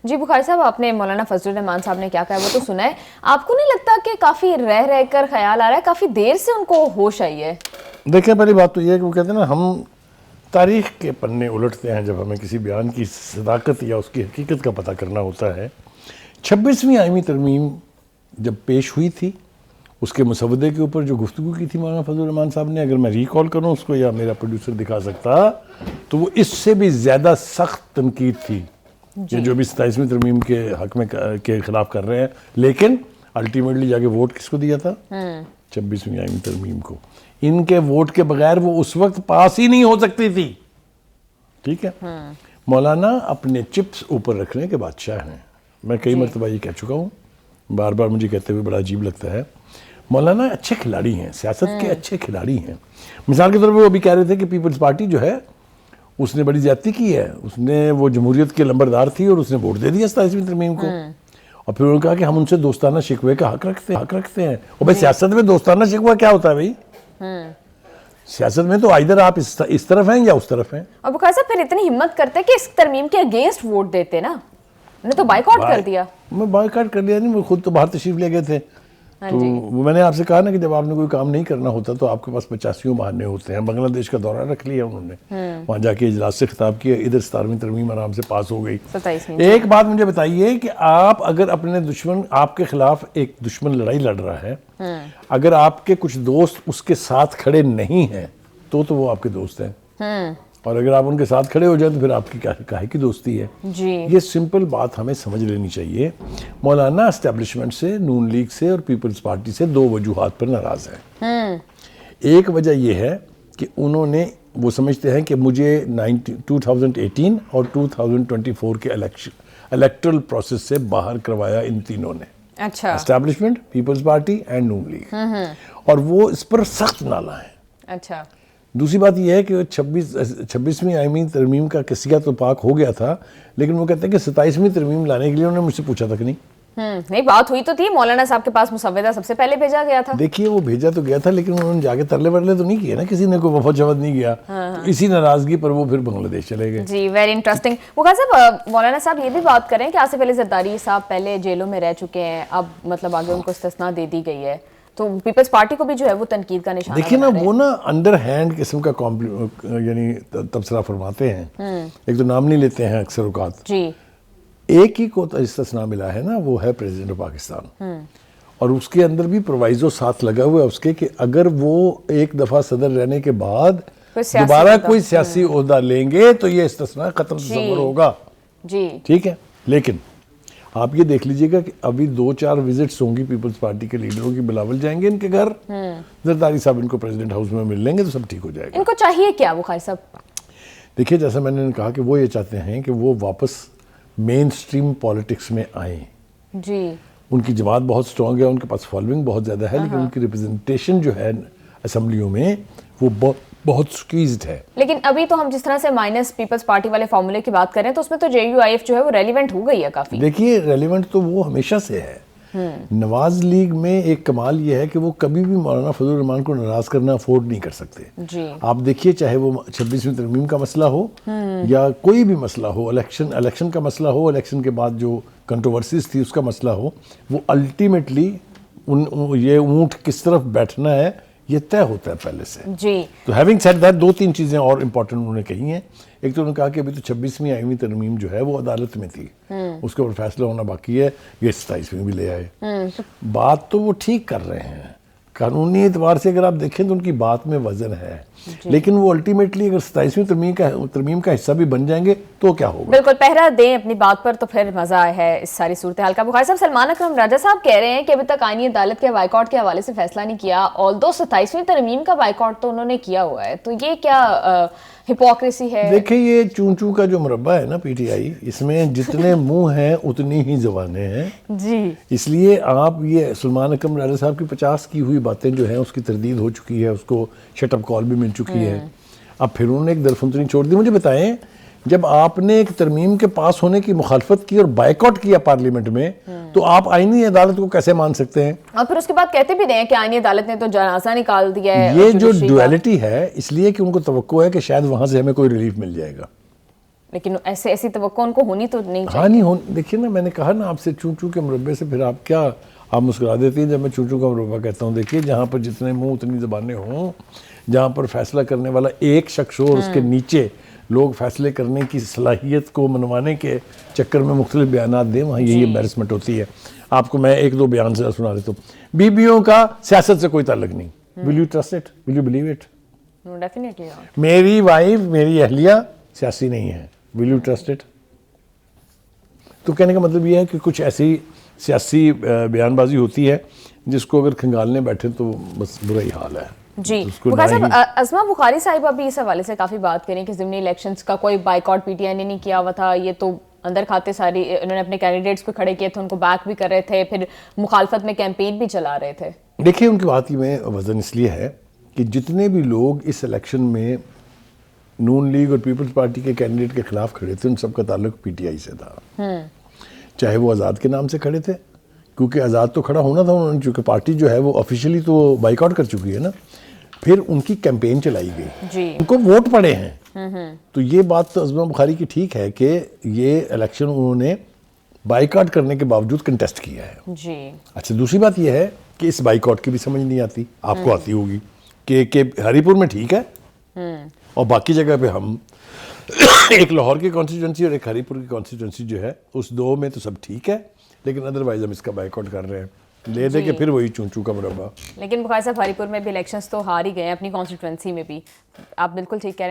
جی بخاری صاحب، آپ نے مولانا فضل الرحمان صاحب نے کیا کہا وہ تو سنا ہے. آپ کو نہیں لگتا کہ کافی رہ کر خیال آ رہا ہے کافی دیر سے ان کو ہوش آئی ہے؟ دیکھیں پہلی بات تو یہ ہے کہ وہ کہتے ہیں نا، ہم تاریخ کے پنے الٹتے ہیں جب ہمیں کسی بیان کی صداقت یا اس کی حقیقت کا پتہ کرنا ہوتا ہے. 26ویں آئینی ترمیم جب پیش ہوئی تھی، اس کے مسودے کے اوپر جو گفتگو کی تھی مولانا فضل الرحمان صاحب نے، اگر میں ریکال کروں اس کو یا میرا پروڈیوسر دکھا سکتا، تو وہ اس سے بھی زیادہ سخت تنقید تھی یہ جو بھی 27ویں ترمیم کے حق میں کے خلاف کر رہے ہیں. لیکن الٹیمیٹلی جا کے ووٹ کس کو دیا تھا؟ 26ویں آئینی ترمیم کو. ان کے ووٹ کے بغیر وہ اس وقت پاس ہی نہیں ہو سکتی تھی. ٹھیک ہے. مولانا اپنے چپس اوپر رکھنے کے بادشاہ ہیں. میں کئی مرتبہ یہ کہہ چکا ہوں، بار بار مجھے کہتے ہوئے بڑا عجیب لگتا ہے. مولانا اچھے کھلاڑی ہیں، سیاست کے اچھے کھلاڑی ہیں. مثال کے طور پر وہ ابھی کہہ رہے تھے کہ پیپلز پارٹی جو ہے اس نے بڑی زیادتی کی ہے. اس نے وہ جمہوریت کے لمبردار تھی اور اس نے ووٹ دے دیا 27ویں ترمیم کو. اور پھر انہوں نے کہا کہ ہم ان سے دوستانہ شکوے کا حق رکھتے ہیں. اور بھائی سیاست میں دوستانہ شکوہ کیا ہوتا ہے بھائی؟ سیاست میں تو ادھر آپ اس طرف ہیں یا اس طرف ہیں. اور بخاری صاحب پھر اتنی ہمت کرتے کہ اس ترمیم کے اگینسٹ ووٹ دیتے نا، انہیں تو بائیکاٹ کر دیا. میں بائیکاٹ کر لیا نہیں، میں خود تو باہر تشریف لے گئے تھے. تو میں نے آپ سے کہا نا کہ جب آپ نے کوئی کام نہیں کرنا ہوتا تو آپ کے پاس 85 بہانے ہوتے ہیں. بنگلہ دیش کا دورہ رکھ لیا انہوں نے، وہاں جا کے اجلاس سے خطاب کیا. ادھر 17ویں ترمیم آرام سے پاس ہو گئی. ایک بات مجھے بتائیے کہ آپ اگر اپنے دشمن، آپ کے خلاف ایک دشمن لڑائی لڑ رہا ہے، اگر آپ کے کچھ دوست اس کے ساتھ کھڑے نہیں ہیں تو وہ آپ کے دوست ہیں. اور اگر آپ ان کے ساتھ کھڑے ہو جائیں تو پھر آپ کی کاہے کی دوستی ہے؟ یہ سمپل بات ہمیں سمجھ لینی چاہیے. مولانا اسٹیبلشمنٹ سے، نون لیگ سے اور پیپلز پارٹی سے دو وجوہات پر ناراض ہیں. ایک وجہ یہ ہے کہ انہوں نے، وہ سمجھتے ہیں کہ مجھے 2018 اور 2024 کے الیکٹرل پروسیس سے باہر کروایا ان تینوں نے. اچھا. Establishment, Peoples Party and Noon League. اور وہ اس پر سخت نالا ہیں. اچھا. دوسری بات یہ ہے کہ 26ویں آئینی ترمیم کا قصہ تو پاک ہو گیا تھا، لیکن وہ کہتے ہیں کہ 27ویں ترمیم لانے کے لیے انہوں نے مجھ سے پوچھا تک نہیں. نہیں، بات ہوئی تو تھی، مولانا صاحب کے پاس مسودہ سب سے پہلے بھیجا گیا تھا. دیکھیے وہ بھیجا تو گیا تھا، لیکن انہوں نے جا کے ترلے ورلے تو نہیں کیے نا، کسی نے کوئی وفد شفد نہیں کیا. اسی ناراضگی پر وہ پھر بنگلہ دیش چلے گئے. جی، ویری انٹرسٹنگ. بخاری صاحب، مولانا صاحب یہ بھی بات کریں کہ آصف علی زرداری صاحب پہلے جیلوں میں رہ چکے ہیں، اب مطلب آگے ان کو استثناء دے دی گئی ہے، تو پیپلز پارٹی کو بھی جو ہے وہ تنقید کا نشانہ. دیکھیے نا، وہ نا انڈر ہینڈ قسم کا یعنی تبصرہ فرماتے ہیں. ایک تو نام نہیں لیتے ہیں اکثر اوقات. جی. ایک ہی کو استثناء ملا ہے نا، وہ ہے پریزیڈنٹ آف پاکستان. اور اس کے اندر بھی پرووائزو ساتھ لگا ہوا ہے اس کے کہ اگر وہ ایک دفعہ صدر رہنے کے بعد دوبارہ کوئی سیاسی عہدہ لیں گے تو یہ استثناء ختم تصور ہوگا. جی. ٹھیک ہے. لیکن آپ یہ دیکھ لیجئے گا کہ ابھی 2-4 وزٹس ہوں گی پیپلز پارٹی کے لیڈروں کی، بلاول جائیں گے ان کے گھر، زرداری صاحب ان کو پریزیڈنٹ ہاؤس میں مل لیں گے تو سب ٹھیک ہو جائے گا. ان کو چاہیے کیا بخاری صاحب؟ دیکھیے جیسا میں نے کہا کہ وہ یہ چاہتے ہیں کہ وہ واپس مین سٹریم پالیٹکس میں آئیں. جی. ان کی جماعت بہت سٹرونگ ہے، ان کے پاس فالوئنگ بہت زیادہ ہے، لیکن ان کی ریپرزنٹیشن جو ہے اسمبلیوں میں وہ بہت سکویزڈ ہے. لیکن ابھی تو ہم جس طرح سے مائنس پیپلز پارٹی والے فارمولے کی بات کریں تو اس میں تو JUIF جو ہے وہ ریلیونٹ ہو گئی ہے کافی. دیکھیے ریلیونٹ تو وہ ہمیشہ سے ہے. نواز لیگ میں ایک کمال یہ ہے کہ وہ کبھی بھی مولانا فضل الرحمان کو ناراض کرنا افورڈ نہیں کر سکتے. جی. آپ دیکھیے چاہے وہ 26ویں ترمیم کا مسئلہ ہو یا کوئی بھی مسئلہ ہو، الیکشن کا مسئلہ ہو، الیکشن کے بعد جو کنٹروورسیز تھی اس کا مسئلہ ہو، وہ الٹیمیٹلی یہ اونٹ کس طرف بیٹھنا ہے یہ طے ہوتا ہے پہلے سے. جی. تو ہیونگ سیڈ دیٹ 2-3 چیزیں اور امپورٹنٹ انہوں نے کہی ہیں. ایک تو انہوں نے کہا کہ ابھی تو 26ویں آئینی ترمیم جو ہے وہ عدالت میں تھی، اس کے اوپر فیصلہ ہونا باقی ہے، یہ 27ویں بھی لے آئے. بات تو وہ ٹھیک کر رہے ہیں، قانونی اعتبار سے اگر آپ دیکھیں تو ان کی بات میں وزن ہے. لیکن وہ الٹیمیٹلی اگر 27ویں ترمیم کا حصہ بھی بن جائیں گے تو کیا ہوگا؟ بالکل پہرا دیں اپنی بات پر تو پھر مزہ ہے اس ساری صورتحال کا. بخاری صاحب، سلمان اکرم راجہ صاحب کہہ رہے ہیں کہ ابھی تک آئینی عدالت کے بائیکاٹ کے حوالے سے فیصلہ نہیں کیا، آلدو 27ویں ترمیم کا بائیکاٹ تو انہوں نے کیا ہوا ہے، تو یہ کیا ہپوکریسی ہے؟ دیکھیں یہ چون کا جو مربع ہے نا PTI، اس میں جتنے منہ ہیں اتنی ہی زبانیں ہیں. جی. اس لیے آپ یہ سلمان اکرم راجہ صاحب کی 50 کی ہوئی باتیں جو ہیں اس کی تردید ہو چکی ہے، اس کو شٹ اپ کال بھی مل چکی ہے. اب پھر انہوں نے ایک درفنتنی چھوڑ دی. مجھے بتائیں، جب آپ نے ایک ترمیم کے پاس ہونے کی مخالفت کی اور بائیکاٹ کیا پارلیمنٹ میں، تو آپ آئینی عدالت کو کیسے مان سکتے ہیں؟ اور پھر اس کے بعد کہتے بھی رہے ہیں کہ آئینی عدالت نے تو جنازہ نکال دیا ہے. یہ جو ڈویلٹی ہے، اس لیے کہ ان کو توقع ہے کہ شاید وہاں سے ہمیں کوئی ریلیف مل جائے گا. لیکن ایسی توقع ان کو ہونی تو نہیں چاہیے. ہاں نہیں ہو. دیکھیے نا میں نے کہا نا آپ سے چوں چوں کے مربے سے پھر آپ کیا آپ مسکرا دیتی ہیں جب میں چوں چوں کا مربع کہتا ہوں. دیکھیے جہاں پر جتنے منہ اتنی زبانیں ہوں, جہاں پر فیصلہ کرنے والا ایک شخص ہو اور اس کے نیچے لوگ فیصلے کرنے کی صلاحیت کو منوانے کے چکر میں مختلف بیانات دیں, وہاں یہی امبیرسمنٹ ہوتی ہے. آپ کو میں ایک دو بیان سے سنا دیتا ہوں. بیویوں کا سیاست سے کوئی تعلق نہیں. Will you trust it, will you believe it? Definitely. میری وائف میری اہلیہ سیاسی نہیں ہے, ول یو ٹرسٹ اٹ؟ تو کہنے کا مطلب یہ ہے کہ کچھ ایسی سیاسی بیان بازی ہوتی ہے جس کو اگر کھنگالنے بیٹھے تو بس برا ہی حال ہے. جی بخاری صاحب, اسما بخاری صاحبہ بھی اس حوالے سے کافی بات کریں کہ ضمنی الیکشنز کا کوئی بائیکاٹ پی ٹی آئی نے نہیں کیا ہوا تھا, یہ تو اندر کھاتے ساری انہوں نے اپنے کینڈیڈیٹس کو کھڑے کیے تھے, ان کو بیک بھی کر رہے تھے, پھر مخالفت میں کیمپین بھی چلا رہے تھے. دیکھیے ان کی بات ہی میں وزن اس لیے ہے کہ جتنے بھی لوگ اس الیکشن میں نون لیگ اور پیپلز پارٹی کے کینڈیڈیٹ کے خلاف کھڑے تھے ان سب کا تعلق پی ٹی آئی سے تھا. چاہے وہ آزاد کے نام سے کھڑے تھے, کیونکہ آزاد تو کھڑا ہونا تھا انہوں نے, چونکہ پارٹی جو ہے وہ آفیشلی تو بائیک آؤٹ کر چکی ہے نا, پھر ان کی کیمپین چلائی گئی, ان کو ووٹ پڑے ہیں. تو یہ بات تو عظمہ بخاری کی ٹھیک ہے کہ یہ الیکشن انہوں نے بائیک آؤٹ کرنے کے باوجود کنٹیسٹ کیا ہے. جی اچھا دوسری بات یہ ہے کہ اس بائیک آؤٹ کی بھی سمجھ نہیں آتی, آپ کو آتی ہوگی کہ ہری پور میں ٹھیک ہے اور باقی جگہ پہ ہم ایک لاہور کی کانسٹیٹوئنسی اور ایک ہری پور کی کانسٹیٹوئنسی جو ہے اس دو میں تو سب ٹھیک ہے, لیکن ادروائز ہم اس کا بائیک آؤٹ کر رہے ہیں, لے دے کہ پھر وہی چون چوں کا مربع. لیکن بخاری صاحب ہری پور میں بھی الیکشنز تو ہار ہی گئے ہیں اپنی کانسٹیٹوئنسی میں بھی, آپ بالکل ٹھیک کہہ رہے ہیں.